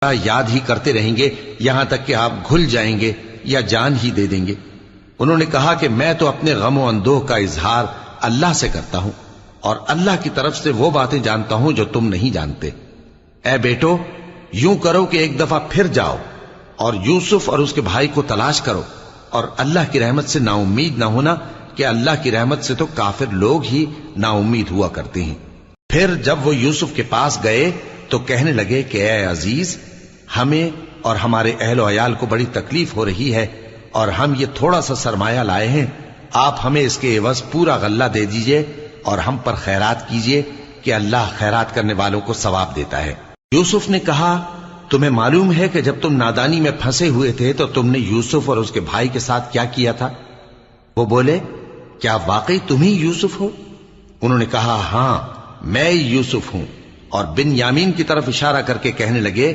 یاد ہی کرتے رہیں گے یہاں تک کہ آپ گھل جائیں گے یا جان ہی دے دیں گے۔ انہوں نے کہا کہ میں تو اپنے غم و اندوہ کا اظہار اللہ سے کرتا ہوں اور اللہ کی طرف سے وہ باتیں جانتا ہوں جو تم نہیں جانتے۔ اے بیٹو، یوں کرو کہ ایک دفعہ پھر جاؤ اور یوسف اور اس کے بھائی کو تلاش کرو، اور اللہ کی رحمت سے نا امید نہ ہونا کہ اللہ کی رحمت سے تو کافر لوگ ہی نا امید ہوا کرتے ہیں۔ پھر جب وہ یوسف کے پاس گئے تو کہنے لگے کہ اے عزیز، ہمیں اور ہمارے اہل و عیال کو بڑی تکلیف ہو رہی ہے اور ہم یہ تھوڑا سا سرمایہ لائے ہیں، آپ ہمیں اس کے عوض پورا غلہ دے دیجئے اور ہم پر خیرات کیجئے کہ اللہ خیرات کرنے والوں کو ثواب دیتا ہے۔ یوسف نے کہا، تمہیں معلوم ہے کہ جب تم نادانی میں پھنسے ہوئے تھے تو تم نے یوسف اور اس کے بھائی کے ساتھ کیا کیا تھا؟ وہ بولے، کیا واقعی تم ہی یوسف ہو؟ انہوں نے کہا، ہاں میں یوسف ہوں، اور بن یامین کی طرف اشارہ کر کے کہنے لگے،